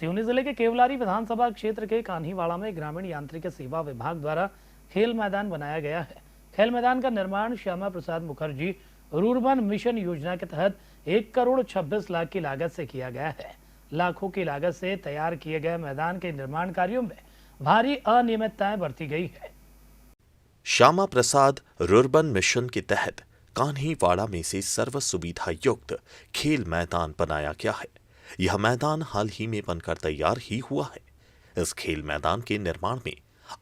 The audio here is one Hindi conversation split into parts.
सिवनी जिले के केवलारी विधानसभा क्षेत्र के कान्हीवाड़ा में ग्रामीण यांत्रिक सेवा विभाग द्वारा खेल मैदान बनाया गया है। खेल मैदान का निर्माण श्यामा प्रसाद मुखर्जी रूरबन मिशन योजना के तहत 1,26,00,000 की लागत से किया गया है। लाखों की लागत से तैयार किए गए मैदान के निर्माण कार्यों में भारी अनियमितताएं बरती गई है। श्यामा प्रसाद रूरबन मिशन के तहत कान्हीवाड़ा में से सर्व सुविधा युक्त खेल मैदान बनाया गया है। यह मैदान हाल ही में बनकर तैयार ही हुआ है। इस खेल मैदान के निर्माण में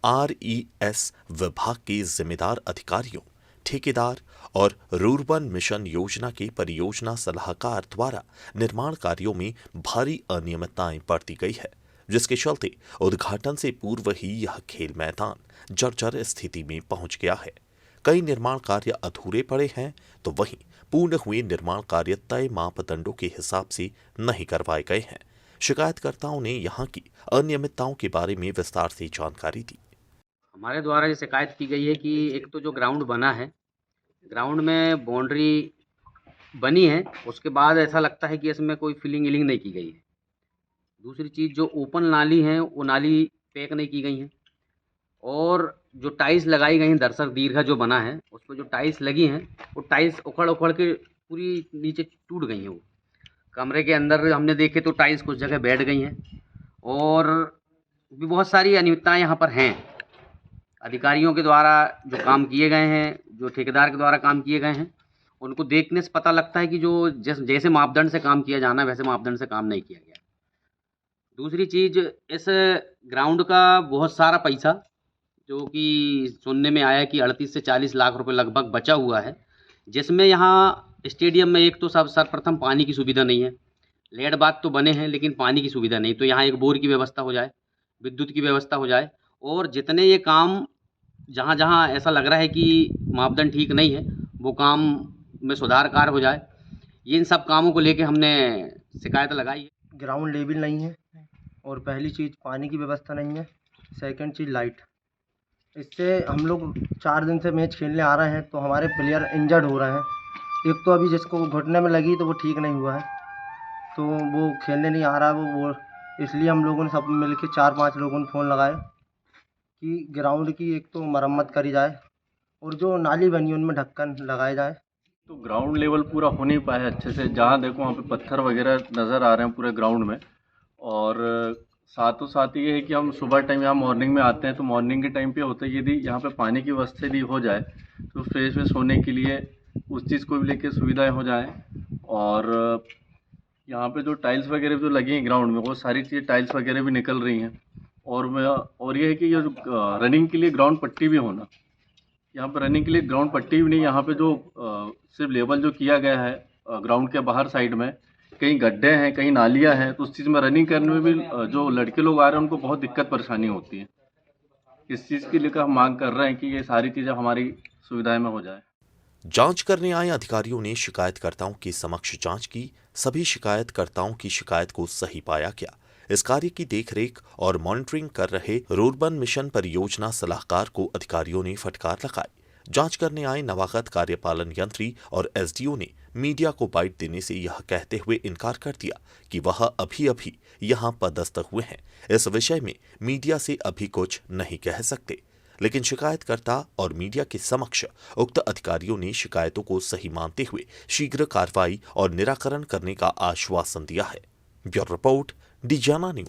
RES विभाग के जिम्मेदार अधिकारियों, ठेकेदार और रूरबन मिशन योजना के परियोजना सलाहकार द्वारा निर्माण कार्यों में भारी अनियमितताएं बरती गई है, जिसके चलते उद्घाटन से पूर्व ही यह खेल मैदान जर्जर स्थिति में पहुंच गया है। कई निर्माण कार्य अधूरे पड़े हैं, तो वहीं पूर्ण हुए निर्माण कार्य तय मापदंडों के हिसाब से नहीं करवाए गए हैं। शिकायतकर्ताओं ने यहां की अनियमितताओं के बारे में विस्तार से जानकारी दी। हमारे द्वारा ये शिकायत की गई है कि एक तो जो ग्राउंड बना है, ग्राउंड में बाउंड्री बनी है, उसके बाद ऐसा लगता है कि इसमें कोई फिलिंग नहीं की गई है। दूसरी चीज़, जो ओपन नाली है वो नाली पैक नहीं की गई है, और जो टाइल्स लगाई गई हैं, दर्शक दीर्घा जो बना है उस पर जो टाइल्स लगी हैं वो टाइल्स उखड़ के पूरी नीचे टूट गई हैं। वो कमरे के अंदर हमने देखे तो टाइल्स कुछ जगह बैठ गई हैं, और भी बहुत सारी अनियमितताएं यहाँ पर हैं। अधिकारियों के द्वारा जो काम किए गए हैं, जो ठेकेदार के द्वारा काम किए गए हैं, उनको देखने से पता लगता है कि जो जैसे मापदंड से काम किया जाना है वैसे मापदंड से काम नहीं किया गया। दूसरी चीज़, इस ग्राउंड का बहुत सारा पैसा, जो कि सुनने में आया कि 38 से 40 लाख रुपए लगभग बचा हुआ है, जिसमें यहाँ स्टेडियम में एक तो सर्वप्रथम पानी की सुविधा नहीं है। लेड बाथ तो बने हैं लेकिन पानी की सुविधा नहीं, तो यहाँ एक बोर की व्यवस्था हो जाए, विद्युत की व्यवस्था हो जाए, और जितने ये काम जहाँ जहाँ ऐसा लग रहा है कि मापदंड ठीक नहीं है वो काम में सुधार कार्य हो जाए। ये इन सब कामों को लेके हमने शिकायत लगाई है। ग्राउंड लेवल नहीं है, और पहली चीज़ पानी की व्यवस्था नहीं है, सेकंड चीज़ लाइट। इससे हम लोग 4 दिन से मैच खेलने आ रहे हैं तो हमारे प्लेयर इंजर्ड हो रहे हैं। एक तो अभी जिसको घुटने में लगी तो वो ठीक नहीं हुआ है, तो वो खेलने नहीं आ रहा है वो इसलिए हम लोगों ने सब मिल के 4-5 लोगों ने फ़ोन लगाए कि ग्राउंड की एक तो मरम्मत करी जाए, और जो नाली बनी उनमें ढक्कन लगाए जाए। तो ग्राउंड लेवल पूरा हो नहीं पाया है अच्छे से। जहाँ देखो वहाँ पे पत्थर वगैरह नज़र आ रहे हैं पूरे ग्राउंड में, और साथों साथ ये है कि हम सुबह टाइम यहाँ मॉर्निंग में आते हैं, तो मॉर्निंग के टाइम पे होता है यदि यहाँ पे पानी की व्यवस्था यदि हो जाए तो फ्रेश होने के लिए उस चीज़ को भी लेके सुविधाएं हो जाएं। और यहाँ पे जो टाइल्स वगैरह जो लगी हैं ग्राउंड में, वो सारी चीज़ें टाइल्स वगैरह भी निकल रही हैं। और ये है कि ये जो रनिंग के लिए ग्राउंड पट्टी भी होना, यहाँ पर रनिंग के लिए ग्राउंड पट्टी भी नहीं। यहाँ पे जो सिर्फ लेवल जो किया गया है ग्राउंड के बाहर साइड में कहीं गड्ढे हैं, कहीं नालियाँ हैं, तो उस चीज़ में रनिंग करने में भी जो लड़के लोग आ रहे हैं उनको बहुत दिक्कत परेशानी होती है। इस चीज़ के लिए हम मांग कर रहे हैं कि ये सारी चीज़ें हमारी सुविधाएं में हो जाए। जांच करने आए अधिकारियों ने शिकायतकर्ताओं के समक्ष जांच की। सभी शिकायतकर्ताओं की शिकायत को सही पाया गया। इस कार्य की देखरेख और मॉनिटरिंग कर रहे रूरबन मिशन परियोजना सलाहकार को अधिकारियों ने फटकार लगाई। जांच करने आए नवागत कार्यपालन यंत्री और SDO ने मीडिया को बाइट देने से यह कहते हुए इनकार कर दिया कि वह अभी यहां पदस्थ हुए हैं। इस विषय में मीडिया से अभी कुछ नहीं कह सकते, लेकिन शिकायतकर्ता और मीडिया के समक्ष उक्त अधिकारियों ने शिकायतों को सही मानते हुए शीघ्र कार्रवाई और निराकरण करने का आश्वासन दिया है। ब्यूरो रिपोर्ट, डिजाना न्यूज।